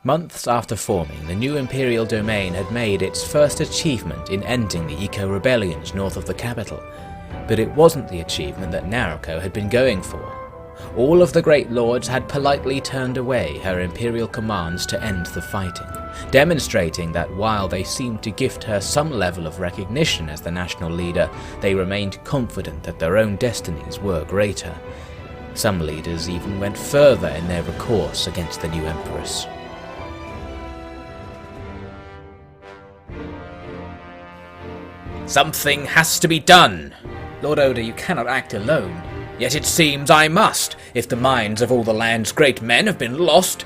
Months after forming, the new imperial domain had made its first achievement in ending the eco-rebellions north of the capital. But it wasn't the achievement that Nariko had been going for. All of the great lords had politely turned away her imperial commands to end the fighting, demonstrating that while they seemed to gift her some level of recognition as the national leader, they remained confident that their own destinies were greater. Some leaders even went further in their recourse against the new Empress. Something has to be done! Lord Oda, you cannot act alone. Yet it seems I must, if the minds of all the land's great men have been lost.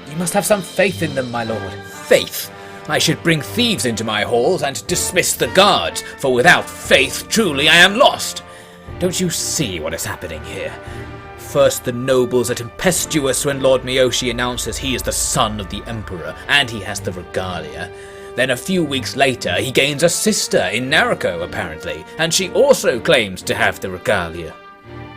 You must have some faith in them, my lord. Faith? I should bring thieves into my halls and dismiss the guards, for without faith truly I am lost. Don't you see what is happening here? First the nobles are tempestuous when Lord Miyoshi announces he is the son of the Emperor, and he has the regalia. Then a few weeks later he gains a sister in Nariko, apparently, and she also claims to have the regalia.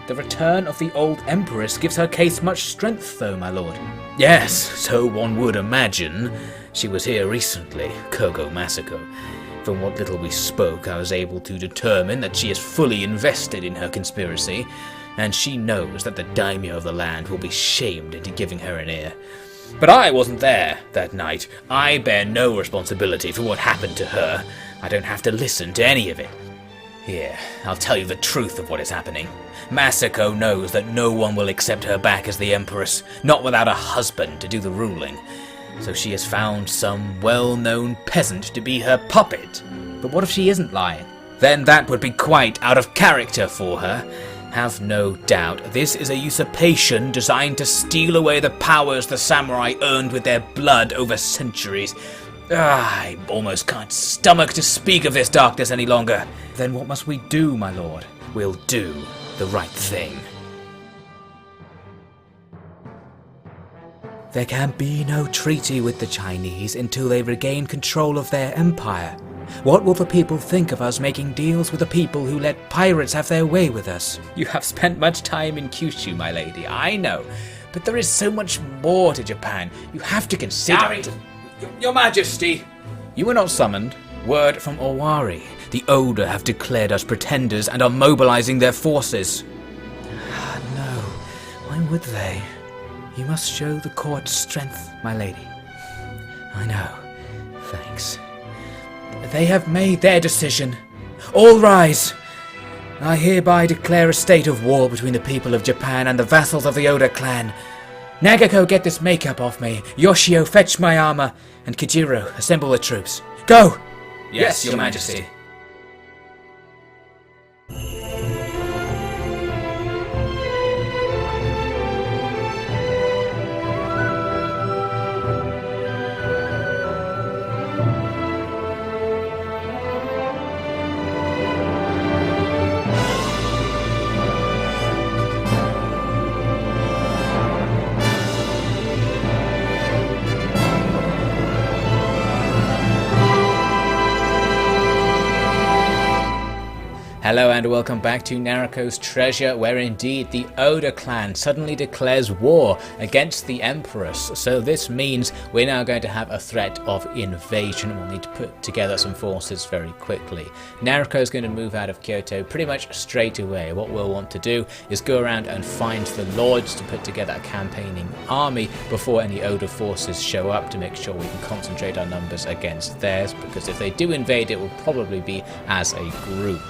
The return of the old Empress gives her case much strength, though, my lord. Yes, so one would imagine. She was here recently, Kogo Masako. From what little we spoke, I was able to determine that she is fully invested in her conspiracy, and she knows that the daimyo of the land will be shamed into giving her an heir. But I wasn't there that night. I bear no responsibility for what happened to her. I don't have to listen to any of it. Here, I'll tell you the truth of what is happening. Masako knows that no one will accept her back as the Empress, not without a husband to do the ruling. So she has found some well-known peasant to be her puppet. But what if she isn't lying? Then that would be quite out of character for her. Have no doubt, this is a usurpation designed to steal away the powers the samurai earned with their blood over centuries. I almost can't stomach to speak of this darkness any longer. Then what must we do, my lord? We'll do the right thing. There can be no treaty with the Chinese until they regain control of their empire. What will the people think of us making deals with the people who let pirates have their way with us? You have spent much time in Kyushu, my lady, I know. But there is so much more to Japan. You have to consider... Your Majesty! You were not summoned. Word from Owari. The Oda have declared us pretenders and are mobilizing their forces. No, why would they? You must show the court strength, my lady. I know. Thanks. They have made their decision. All rise! I hereby declare a state of war between the people of Japan and the vassals of the Oda clan. Nagako, get this makeup off me. Yoshio, fetch my armor. And Kijiro, assemble the troops. Go! Yes, Your Majesty. Hello and welcome back to Nariko's Treasure, where indeed the Oda clan suddenly declares war against the Empress. So this means we're now going to have a threat of invasion. We'll need to put together some forces very quickly. Nariko's going to move out of Kyoto pretty much straight away. What we'll want to do is go around and find the lords to put together a campaigning army before any Oda forces show up, to make sure we can concentrate our numbers against theirs, because if they do invade, it will probably be as a group.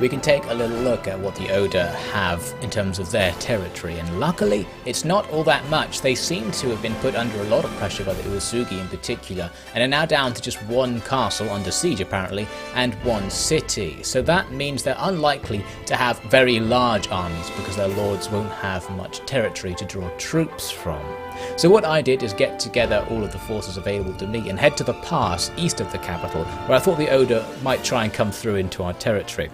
We can take a little look at what the Oda have in terms of their territory, and luckily it's not all that much. They seem to have been put under a lot of pressure by the Uesugi in particular, and are now down to just one castle under siege apparently, and one city. So that means they're unlikely to have very large armies, because their lords won't have much territory to draw troops from. So what I did is get together all of the forces available to me and head to the pass east of the capital, where I thought the Oda might try and come through into our territory.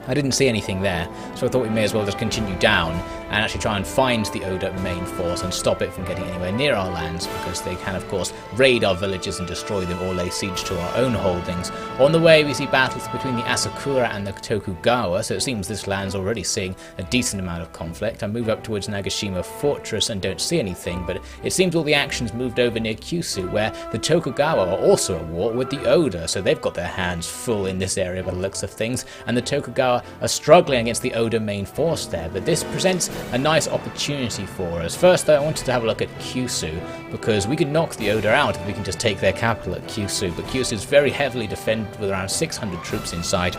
I didn't see anything there, so I thought we may as well just continue down and actually try and find the Oda main force and stop it from getting anywhere near our lands, because they can of course raid our villages and destroy them or lay siege to our own holdings. On the way we see battles between the Asakura and the Tokugawa, so it seems this land's already seeing a decent amount of conflict. I move up towards Nagashima Fortress and don't see anything, but it seems all the action's moved over near Kyushu, where the Tokugawa are also at war with the Oda, so they've got their hands full in this area by the looks of things, and the Tokugawa are struggling against the Oda main force there, but this presents a nice opportunity for us. First though, I wanted to have a look at Kyushu, because we can knock the Oda out if we can just take their capital at Kyushu, but Kyushu is very heavily defended with around 600 troops inside,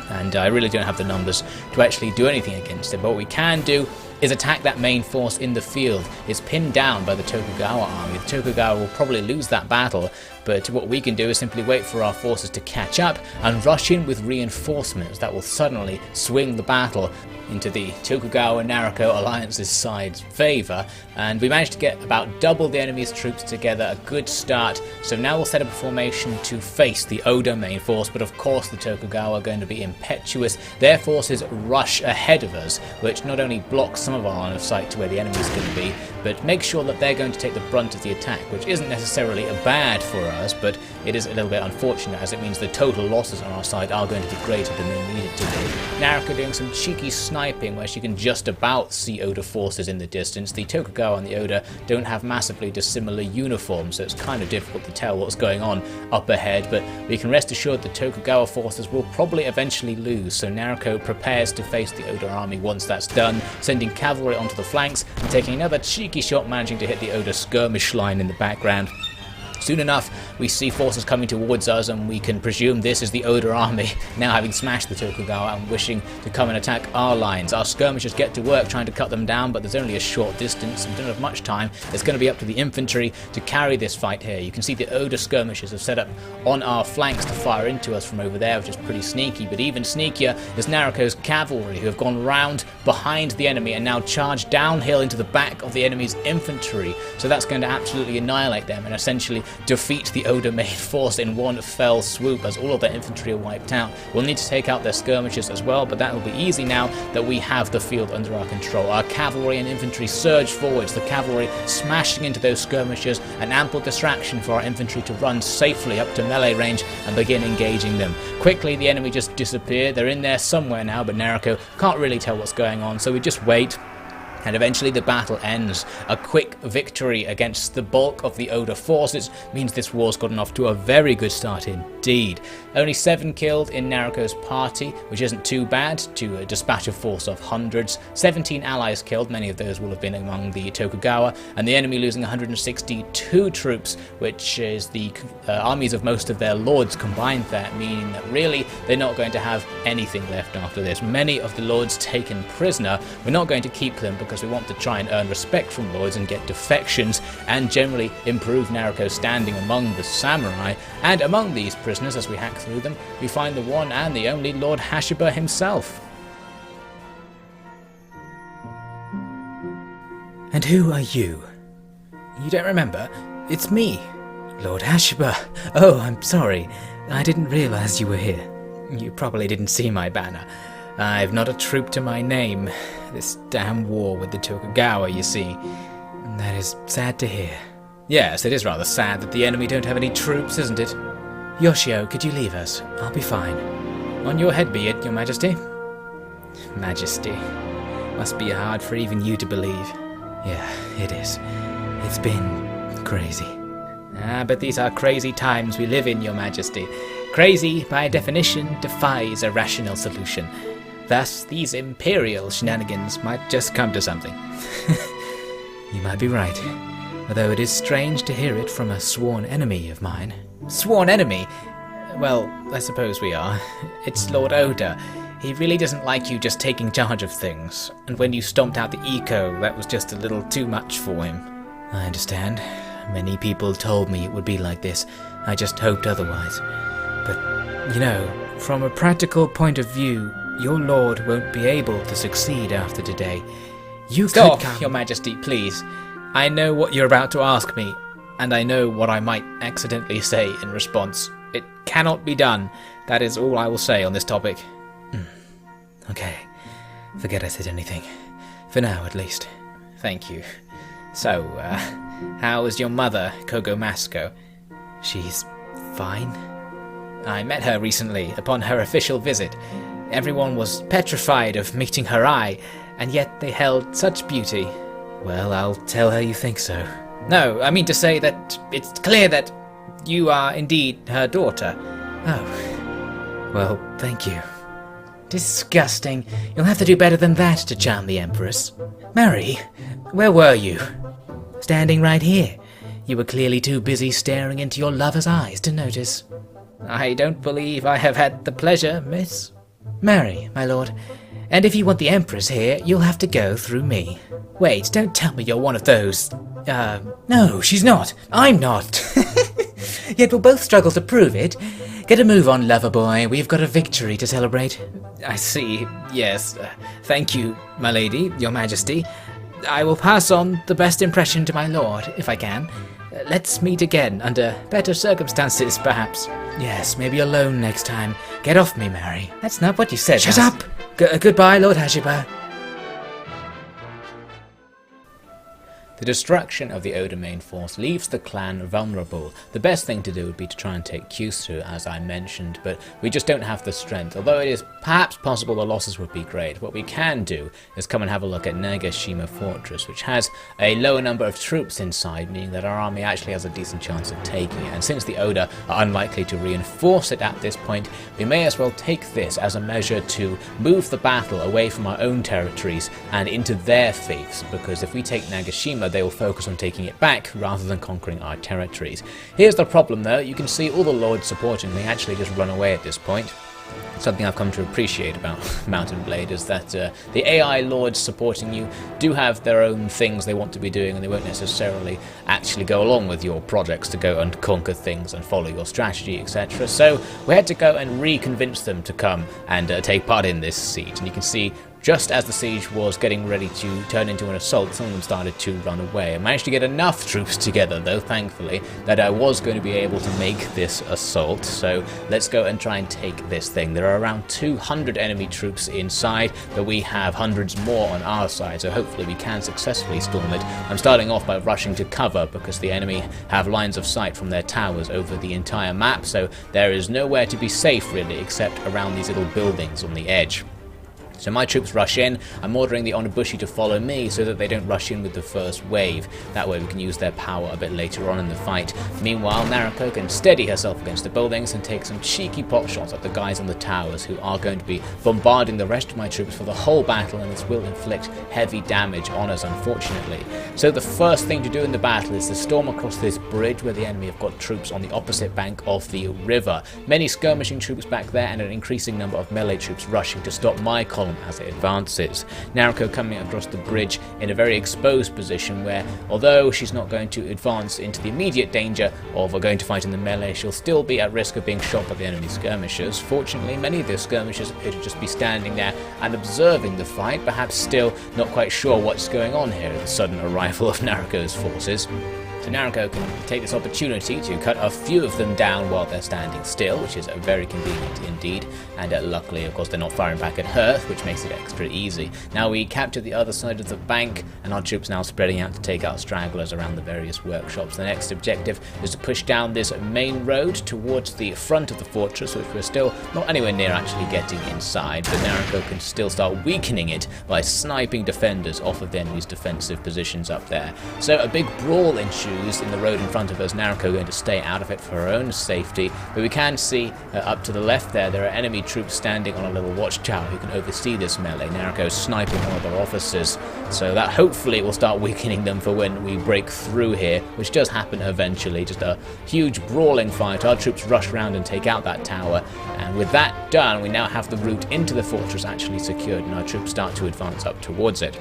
and I really don't have the numbers to actually do anything against it. But what we can do is attack that main force in the field. It's pinned down by the Tokugawa army. The Tokugawa will probably lose that battle, but what we can do is simply wait for our forces to catch up and rush in with reinforcements that will suddenly swing the battle into the Tokugawa-Nariko alliance's side's favour, and we managed to get about double the enemy's troops together, a good start. So now we'll set up a formation to face the Oda main force, but of course the Tokugawa are going to be impetuous. Their forces rush ahead of us, which not only blocks some of our line of sight to where the enemy's going to be, but make sure that they're going to take the brunt of the attack, which isn't necessarily bad for us, but it is a little bit unfortunate, as it means the total losses on our side are going to be greater than they needed to be. Nariko doing some cheeky sniping where she can just about see Oda forces in the distance. The Tokugawa and the Oda don't have massively dissimilar uniforms, so it's kind of difficult to tell what's going on up ahead, but we can rest assured the Tokugawa forces will probably eventually lose, so Nariko prepares to face the Oda army once that's done, sending cavalry onto the flanks and taking another cheeky shot, managing to hit the Oda skirmish line in the background. Soon enough, we see forces coming towards us, and we can presume this is the Oda army, now having smashed the Tokugawa and wishing to come and attack our lines. Our skirmishers get to work trying to cut them down, but there's only a short distance and don't have much time. It's going to be up to the infantry to carry this fight here. You can see the Oda skirmishers have set up on our flanks to fire into us from over there, which is pretty sneaky, but even sneakier is Nariko's cavalry, who have gone round behind the enemy and now charged downhill into the back of the enemy's infantry. So that's going to absolutely annihilate them and essentially defeat the Oda main force in one fell swoop, as all of their infantry are wiped out. We'll need to take out their skirmishers as well, but that will be easy now that we have the field under our control. Our cavalry and infantry surge forwards, the cavalry smashing into those skirmishers, an ample distraction for our infantry to run safely up to melee range and begin engaging them. Quickly the enemy just disappear. They're in there somewhere now, but Nariko can't really tell what's going on, so we just wait. And eventually the battle ends. A quick victory against the bulk of the Oda forces means this war's gotten off to a very good start indeed. Only 7 killed in Nariko's party, which isn't too bad to dispatch a force of hundreds. 17 allies killed, many of those will have been among the Tokugawa, and the enemy losing 162 troops, which is the armies of most of their lords combined there, meaning that really they're not going to have anything left after this. Many of the lords taken prisoner. We're not going to keep them because we want to try and earn respect from lords and get defections and generally improve Nariko's standing among the samurai. And among these prisoners, as we hack through them, we find the one and the only Lord Hashiba himself. And who are you? You don't remember? It's me, Lord Hashiba. Oh, I'm sorry. I didn't realize you were here. You probably didn't see my banner. I've not a troop to my name. This damn war with the Tokugawa, you see. That is sad to hear. Yes, it is rather sad that the enemy don't have any troops, isn't it? Yoshio, could you leave us? I'll be fine. On your head be it, your majesty. Majesty. Must be hard for even you to believe. Yeah, it is. It's been crazy. But these are crazy times we live in, your majesty. Crazy, by definition, defies a rational solution. Thus, these imperial shenanigans might just come to something. You might be right. Although it is strange to hear it from a sworn enemy of mine. Sworn enemy? Well, I suppose we are. It's Lord Oda. He really doesn't like you just taking charge of things. And when you stomped out the eco, that was just a little too much for him. I understand. Many people told me it would be like this. I just hoped otherwise. But, you know, from a practical point of view, your lord won't be able to succeed after today. You Stop, could come... your majesty, please. I know what you're about to ask me, and I know what I might accidentally say in response. It cannot be done. That is all I will say on this topic. Okay, forget I said anything. For now, at least. Thank you. So, how is your mother, Kogomasko? She's fine. I met her recently upon her official visit. Everyone was petrified of meeting her eye, and yet they held such beauty. Well, I'll tell her you think so. No, I mean to say that it's clear that you are indeed her daughter. Oh. Well, thank you. Disgusting. You'll have to do better than that to charm the Empress. Mary, where were you? Standing right here. You were clearly too busy staring into your lover's eyes to notice. I don't believe I have had the pleasure, miss. Mary, my lord. And if you want the Empress here, you'll have to go through me. Wait, don't tell me you're one of those... No, she's not. I'm not. Yet we'll both struggle to prove it. Get a move on, lover boy. We've got a victory to celebrate. I see. Yes. Thank you, my lady, your majesty. I will pass on the best impression to my lord, if I can. Let's meet again, under better circumstances, perhaps. Yes, maybe alone next time. Get off me, Mary. That's not what you said. Shut up! Goodbye, Lord Hashiba. The destruction of the Oda main force leaves the clan vulnerable. The best thing to do would be to try and take Kyushu, as I mentioned, but we just don't have the strength. Although it is perhaps possible the losses would be great, what we can do is come and have a look at Nagashima Fortress, which has a lower number of troops inside, meaning that our army actually has a decent chance of taking it. And since the Oda are unlikely to reinforce it at this point, we may as well take this as a measure to move the battle away from our own territories and into their fiefs, because if we take Nagashima, they will focus on taking it back rather than conquering our territories. Here's the problem though, you can see all the lords supporting me actually just run away at this point. Something I've come to appreciate about Mountain Blade is that the AI lords supporting you do have their own things they want to be doing, and they won't necessarily actually go along with your projects to go and conquer things and follow your strategy, etc. So we had to go and reconvince them to come and take part in this siege, and you can see just as the siege was getting ready to turn into an assault, some of them started to run away. I managed to get enough troops together, though, thankfully, that I was going to be able to make this assault. So let's go and try and take this thing. There are around 200 enemy troops inside, but we have hundreds more on our side, so hopefully we can successfully storm it. I'm starting off by rushing to cover, because the enemy have lines of sight from their towers over the entire map, so there is nowhere to be safe, really, except around these little buildings on the edge. So my troops rush in. I'm ordering the Onibushi to follow me so that they don't rush in with the first wave. That way we can use their power a bit later on in the fight. Meanwhile, Nariko can steady herself against the buildings and take some cheeky pot shots at the guys on the towers, who are going to be bombarding the rest of my troops for the whole battle, and this will inflict heavy damage on us, unfortunately. So the first thing to do in the battle is to storm across this bridge where the enemy have got troops on the opposite bank of the river. Many skirmishing troops back there and an increasing number of melee troops rushing to stop my column as it advances. Nariko coming across the bridge in a very exposed position where, although she's not going to advance into the immediate danger of going to fight in the melee, she'll still be at risk of being shot by the enemy skirmishers. Fortunately, many of the skirmishers appear to just be standing there and observing the fight, perhaps still not quite sure what's going on here at the sudden arrival of Nariko's forces. So Nariko can take this opportunity to cut a few of them down while they're standing still, which is very convenient indeed, and luckily of course they're not firing back at her, which makes it extra easy. Now we capture the other side of the bank, and our troops now spreading out to take out stragglers around the various workshops. The next objective is to push down this main road towards the front of the fortress, which we're still not anywhere near actually getting inside, but Nariko can still start weakening it by sniping defenders off of the enemy's defensive positions up there. So a big brawl ensues in the road in front of us. Nariko going to stay out of it for her own safety, but we can see up to the left there are enemy troops standing on a little watchtower who can oversee this melee. Nariko sniping one of their officers, so that hopefully will start weakening them for when we break through here, which does happen eventually. Just a huge brawling fight. Our troops rush around and take out that tower, and with that done, we now have the route into the fortress actually secured, and our troops start to advance up towards it.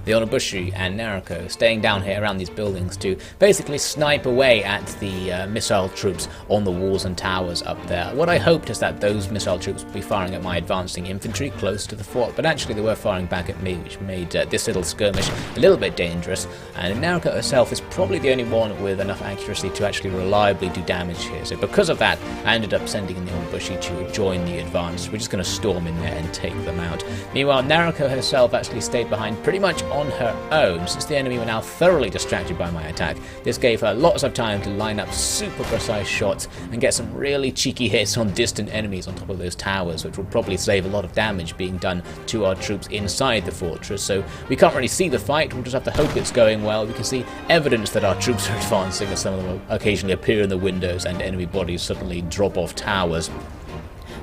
the Onobushi and Nariko staying down here around these buildings to basically snipe away at the missile troops on the walls and towers up there. What I hoped is that those missile troops would be firing at my advancing infantry close to the fort, but actually they were firing back at me, which made this little skirmish a little bit dangerous, and Nariko herself is probably the only one with enough accuracy to actually reliably do damage here. So because of that, I ended up sending in the Onobushi to join the advance. We're just going to storm in there and take them out. Meanwhile, Nariko herself actually stayed behind pretty much on her own. Since the enemy were now thoroughly distracted by my attack, this gave her lots of time to line up super precise shots and get some really cheeky hits on distant enemies on top of those towers, which will probably save a lot of damage being done to our troops inside the fortress. So we can't really see the fight, we'll just have to hope it's going well. We can see evidence that our troops are advancing as some of them occasionally appear in the windows and enemy bodies suddenly drop off towers.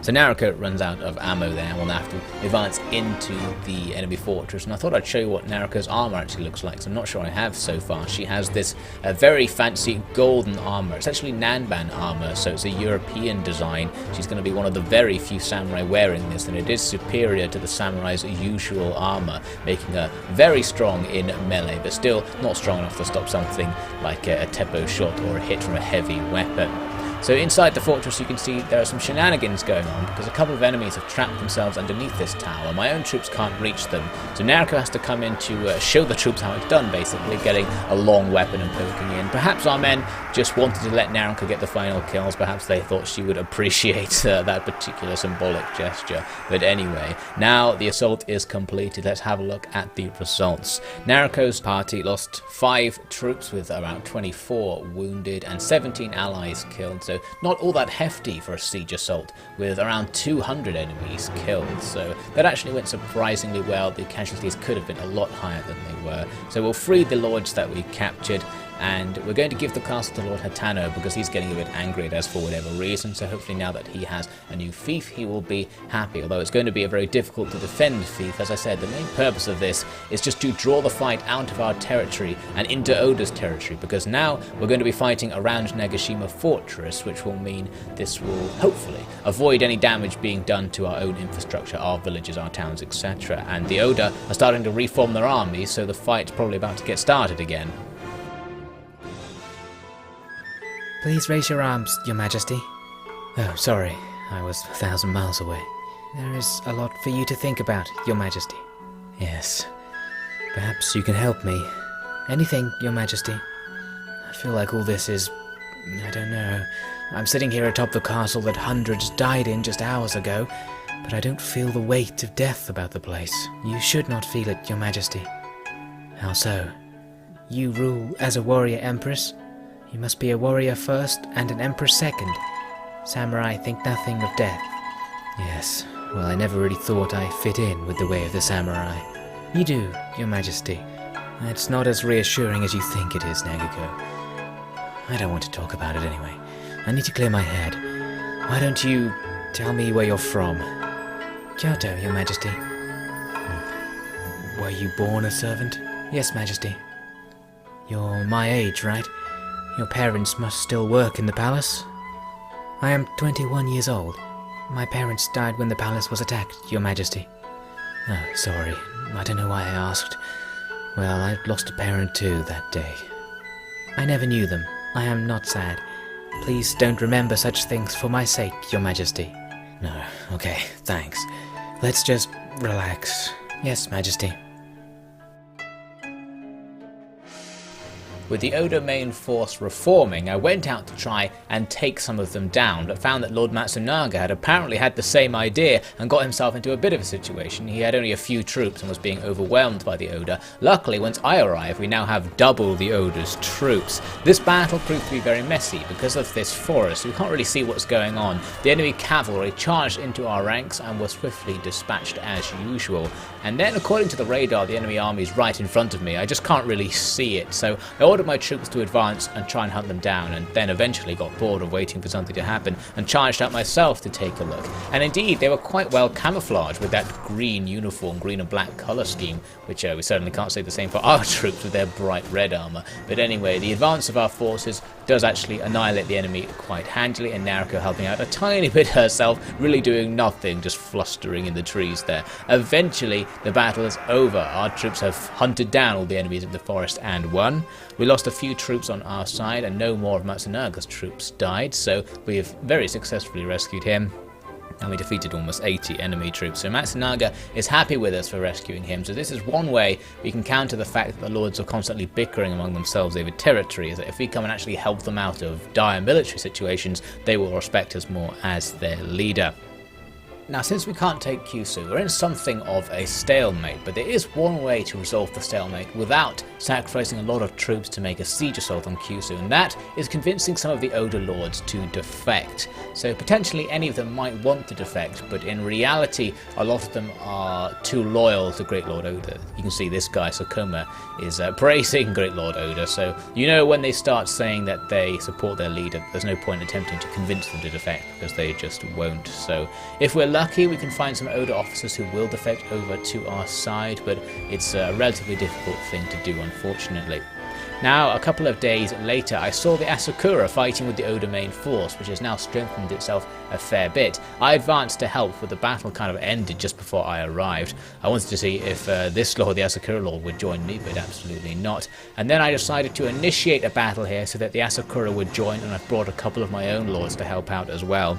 So Nariko runs out of ammo there and will have to advance into the enemy fortress. And I thought I'd show you what Nariko's armor actually looks like, so I'm not sure I have so far. She has this very fancy golden armor. It's actually Nanban armor, so it's a European design. She's going to be one of the very few samurai wearing this, and it is superior to the samurai's usual armor, making her very strong in melee, but still not strong enough to stop something like a teppo shot or a hit from a heavy weapon. So inside the fortress you can see there are some shenanigans going on because a couple of enemies have trapped themselves underneath this tower. My own troops can't reach them, so Nariko has to come in to show the troops how it's done, basically getting a long weapon and poking in. Perhaps our men just wanted to let Nariko get the final kills, perhaps they thought she would appreciate that particular symbolic gesture. But anyway, now the assault is completed. Let's have a look at the results. Nariko's party lost 5 troops with around 24 wounded and 17 allies killed. So not all that hefty for a siege assault, with around 200 enemies killed. So that actually went surprisingly well. The casualties could have been a lot higher than they were. So we'll free the lords that we captured, and we're going to give the castle to Lord Hatano because he's getting a bit angry at us for whatever reason. So hopefully now that he has a new fief, he will be happy. Although it's going to be a very difficult to defend fief. As I said, the main purpose of this is just to draw the fight out of our territory and into Oda's territory, because now we're going to be fighting around Nagashima Fortress, which will mean this will hopefully avoid any damage being done to our own infrastructure, our villages, our towns, etc. And the Oda are starting to reform their army, so the fight's probably about to get started again. Please raise your arms, Your Majesty. Oh, sorry. I was 1,000 miles away. There is a lot for you to think about, Your Majesty. Yes. Perhaps you can help me. Anything, Your Majesty. I feel like all this is... I don't know. I'm sitting here atop the castle that hundreds died in just hours ago, but I don't feel the weight of death about the place. You should not feel it, Your Majesty. How so? You rule as a warrior empress? You must be a warrior first and an empress second. Samurai think nothing of death. Yes, well, I never really thought I fit in with the way of the samurai. You do, Your Majesty. It's not as reassuring as you think it is, Nariko. I don't want to talk about it anyway. I need to clear my head. Why don't you tell me where you're from? Kyoto, Your Majesty. Were you born a servant? Yes, Majesty. You're my age, right? Your parents must still work in the palace? I am 21 years old. My parents died when the palace was attacked, Your Majesty. Oh, sorry. I don't know why I asked. Well, I lost a parent too that day. I never knew them. I am not sad. Please don't remember such things for my sake, Your Majesty. No, okay, thanks. Let's just relax. Yes, Majesty. With the Oda main force reforming, I went out to try and take some of them down, but found that Lord Matsunaga had apparently had the same idea and got himself into a bit of a situation. He had only a few troops and was being overwhelmed by the Oda. Luckily, once I arrive, we now have double the Oda's troops. This battle proved to be very messy. Because of this forest, we can't really see what's going on. The enemy cavalry charged into our ranks and were swiftly dispatched as usual. And then, according to the radar, the enemy army is right in front of me. I just can't really see it, so I ordered ordered my troops to advance and try and hunt them down, and then eventually got bored of waiting for something to happen and charged out myself to take a look. And indeed, they were quite well camouflaged with that green uniform, green and black colour scheme, which we certainly can't say the same for our troops with their bright red armour. But anyway, the advance of our forces does actually annihilate the enemy quite handily, and Nariko helping out a tiny bit herself, really doing nothing, just flustering in the trees there. Eventually, the battle is over. Our troops have hunted down all the enemies in the forest and won. We lost a few troops on our side, and no more of Matsunaga's troops died, so we have very successfully rescued him. And we defeated almost 80 enemy troops. So Matsunaga is happy with us for rescuing him. So this is one way we can counter the fact that the lords are constantly bickering among themselves over territory, is that if we come and actually help them out of dire military situations, they will respect us more as their leader. Now, since we can't take Kyushu, we're in something of a stalemate, but there is one way to resolve the stalemate without sacrificing a lot of troops to make a siege assault on Kyushu, and that is convincing some of the Oda lords to defect. So potentially any of them might want to defect, but in reality a lot of them are too loyal to Great Lord Oda. You can see this guy, Sakuma, is praising Great Lord Oda, so you know when they start saying that they support their leader, there's no point attempting to convince them to defect, because they just won't. So if we're lucky, we can find some Oda officers who will defect over to our side, but it's a relatively difficult thing to do, unfortunately. Now, a couple of days later, I saw the Asakura fighting with the Oda main force, which has now strengthened itself a fair bit. I advanced to help, but the battle kind of ended just before I arrived. I wanted to see if this lord, the Asakura lord, would join me, but absolutely not. And then I decided to initiate a battle here so that the Asakura would join, and I've brought a couple of my own lords to help out as well.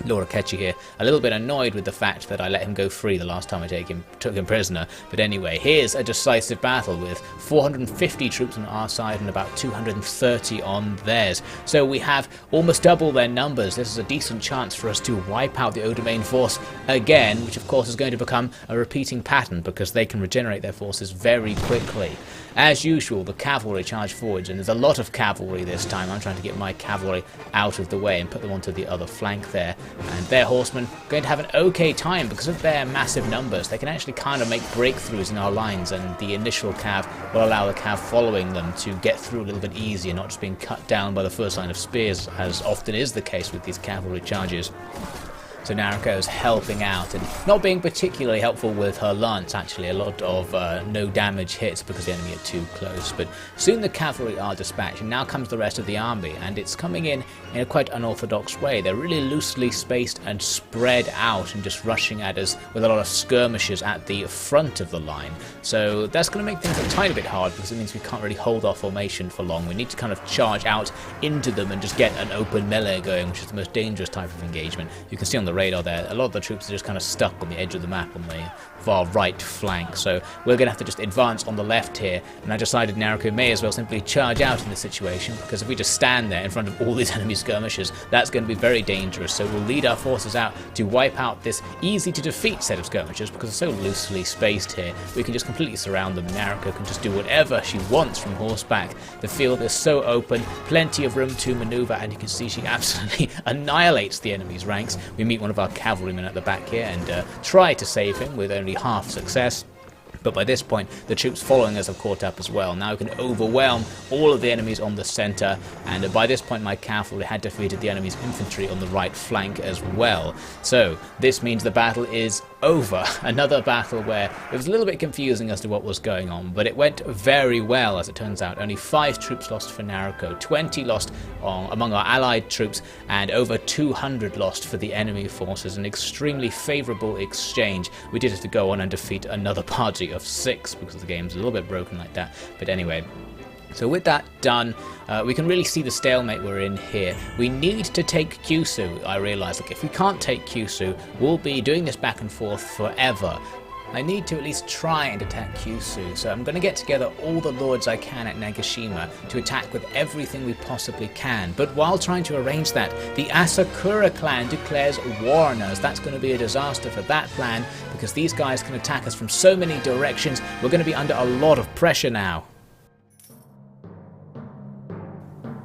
Lord Akechi here, a little bit annoyed with the fact that I let him go free the last time I took him prisoner. But anyway, here's a decisive battle with 450 troops on our side and about 230 on theirs. So we have almost double their numbers. This is a decent chance for us to wipe out the Oda main force again, which of course is going to become a repeating pattern because they can regenerate their forces very quickly. As usual, the cavalry charge forwards, and there's a lot of cavalry this time. I'm trying to get my cavalry out of the way and put them onto the other flank there. And their horsemen are going to have an okay time because of their massive numbers. They can actually kind of make breakthroughs in our lines, and the initial cav will allow the cav following them to get through a little bit easier, not just being cut down by the first line of spears, as often is the case with these cavalry charges. So Nariko's helping out and not being particularly helpful with her lance, actually. A lot of no damage hits because the enemy are too close. But soon the cavalry are dispatched, and now comes the rest of the army, and it's coming in a quite unorthodox way. They're really loosely spaced and spread out and just rushing at us with a lot of skirmishers at the front of the line. So that's going to make things a tiny bit hard because it means we can't really hold our formation for long. We need to kind of charge out into them and just get an open melee going, which is the most dangerous type of engagement. You can see on the radar there, a lot of the troops are just kind of stuck on the edge of the map on the far right flank, so we're going to have to just advance on the left here, and I decided Nariko may as well simply charge out in this situation, because if we just stand there in front of all these enemy skirmishers, that's going to be very dangerous. So we'll lead our forces out to wipe out this easy to defeat set of skirmishers, because they're so loosely spaced here. We can just completely surround them. Nariko can just do whatever she wants from horseback. The field is so open, plenty of room to maneuver, and you can see she absolutely annihilates the enemy's ranks. We meet one of our cavalrymen at the back here and try to save him with only half success. But by this point, the troops following us have caught up as well. Now we can overwhelm all of the enemies on the centre, and by this point my cavalry had defeated the enemy's infantry on the right flank as well. So this means the battle is over. Another battle where it was a little bit confusing as to what was going on, but it went very well as it turns out. Only 5 troops lost for Nariko, 20 lost among our allied troops, and over 200 lost for the enemy forces. An extremely favourable exchange. We did have to go on and defeat another party of 6 because the game's a little bit broken like that. But anyway, so with that done, we can really see the stalemate we're in here. We need to take Kyushu. I realise, like, if we can't take Kyushu, we'll be doing this back and forth forever. I need to at least try and attack Kyushu, so I'm going to get together all the lords I can at Nagashima to attack with everything we possibly can. But while trying to arrange that, the Asakura clan declares war on us. That's going to be a disaster for that plan, because these guys can attack us from so many directions. We're going to be under a lot of pressure now.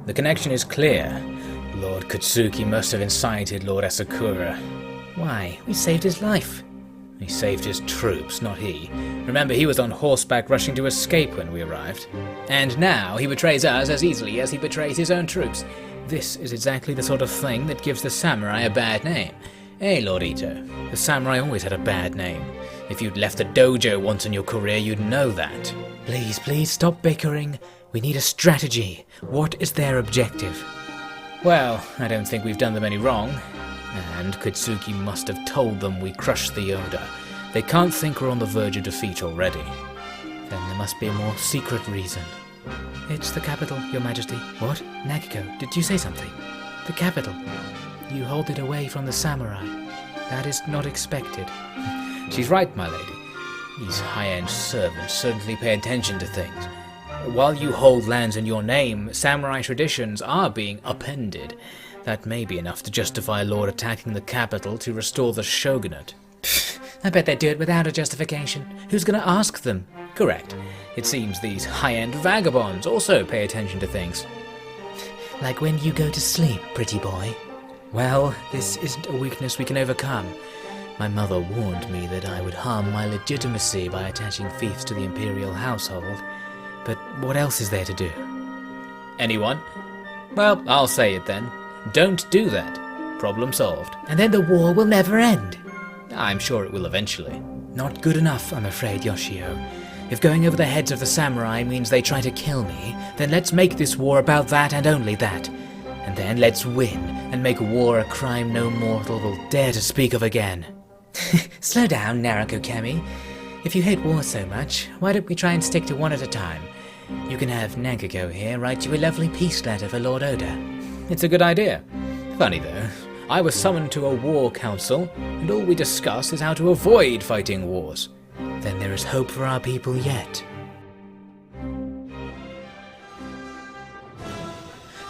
The connection is clear. Lord Kotsuki must have incited Lord Asakura. Why? We saved his life. He saved his troops, not he. Remember, he was on horseback rushing to escape when we arrived. And now he betrays us as easily as he betrays his own troops. This is exactly the sort of thing that gives the samurai a bad name. Eh, Lord Ito? The samurai always had a bad name. If you'd left the dojo once in your career, you'd know that. Please, stop bickering. We need a strategy. What is their objective? Well, I don't think we've done them any wrong. And Kutsuki must have told them we crushed the Oda. They can't think we're on the verge of defeat already. Then there must be a more secret reason. It's the capital, Your Majesty. What? Nariko, did you say something? The capital. You hold it away from the samurai. That is not expected. She's right, my lady. These high-end servants certainly pay attention to things. While you hold lands in your name, samurai traditions are being upended. That may be enough to justify a lord attacking the capital to restore the shogunate. I bet they'd do it without a justification. Who's going to ask them? Correct. It seems these high-end vagabonds also pay attention to things. Like when you go to sleep, pretty boy. Well, this isn't a weakness we can overcome. My mother warned me that I would harm my legitimacy by attaching fiefs to the imperial household. But what else is there to do? Anyone? Well, I'll say it then. Don't do that. Problem solved. And then the war will never end. I'm sure it will eventually. Not good enough, I'm afraid, Yoshio. If going over the heads of the samurai means they try to kill me, then let's make this war about that and only that. And then let's win, and make war a crime no mortal will dare to speak of again. Slow down, Nariko Kemi. If you hate war so much, why don't we try and stick to one at a time? You can have Nagako here write you a lovely peace letter for Lord Oda. It's a good idea. Funny though, I was summoned to a war council, and all we discuss is how to avoid fighting wars. Then there is hope for our people yet.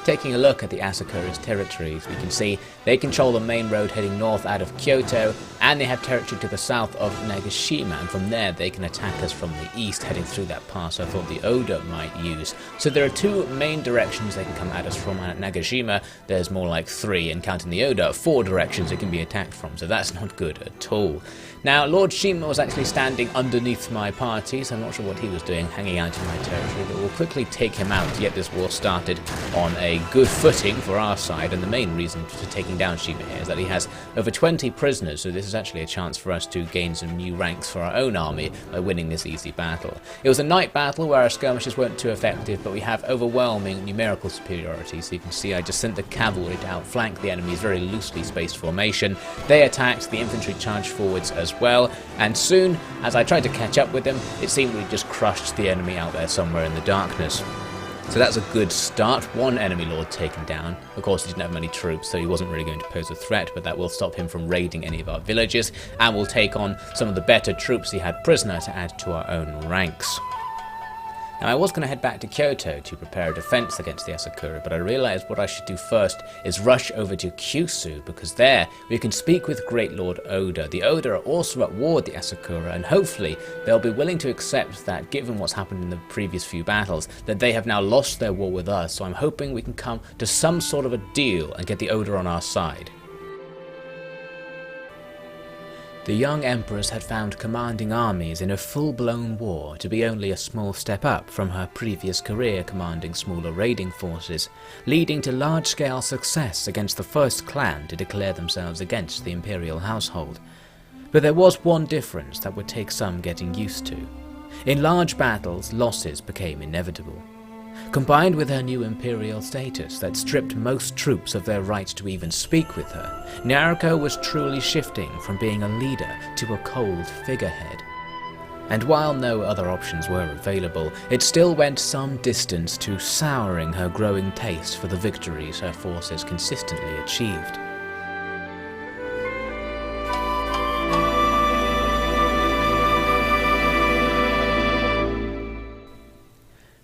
Taking a look at the Asakura's territories, we can see they control the main road heading north out of Kyoto, and they have territory to the south of Nagashima, and from there they can attack us from the east heading through that pass I thought the Oda might use. So there are two main directions they can come at us from, and at Nagashima there's more like three, and counting the Oda, 4 directions it can be attacked from, so that's not good at all. Now, Lord Shima was actually standing underneath my party, so I'm not sure what he was doing, hanging out in my territory, but we'll quickly take him out to get this war started on a good footing for our side. And the main reason for taking down Shima here is that he has over 20 prisoners, so this is actually a chance for us to gain some new ranks for our own army by winning this easy battle. It was a night battle where our skirmishes weren't too effective, but we have overwhelming numerical superiority, so you can see I just sent the cavalry to outflank the enemy's very loosely spaced formation. They attacked, the infantry charged forwards as well, and soon, as I tried to catch up with them, it seemed we just crushed the enemy out there somewhere in the darkness. So that's a good start. One enemy lord taken down. Of course, he didn't have many troops, so he wasn't really going to pose a threat, but that will stop him from raiding any of our villages, and we'll take on some of the better troops he had prisoner to add to our own ranks. Now, I was going to head back to Kyoto to prepare a defense against the Asakura, but I realized what I should do first is rush over to Kyushu, because there we can speak with Great Lord Oda. The Oda are also at war with the Asakura, and hopefully they'll be willing to accept that, given what's happened in the previous few battles, that they have now lost their war with us. So I'm hoping we can come to some sort of a deal and get the Oda on our side. The young Empress had found commanding armies in a full-blown war to be only a small step up from her previous career commanding smaller raiding forces, leading to large-scale success against the first clan to declare themselves against the imperial household. But there was one difference that would take some getting used to. In large battles, losses became inevitable. Combined with her new imperial status that stripped most troops of their right to even speak with her, Nariko was truly shifting from being a leader to a cold figurehead. And while no other options were available, it still went some distance to souring her growing taste for the victories her forces consistently achieved.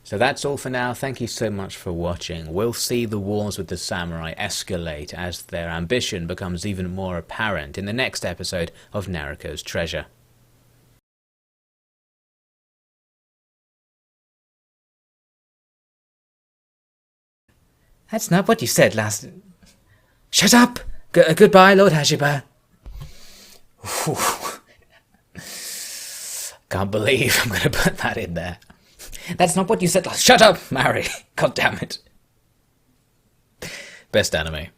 So that's all for now. Thank you so much for watching. We'll see the wars with the samurai escalate as their ambition becomes even more apparent in the next episode of Nariko's Treasure. That's not what you said last... Shut up! Goodbye, Lord Hashiba. Can't believe I'm going to put that in there. That's not what you said last. Shut up, Mary. God damn it. Best anime.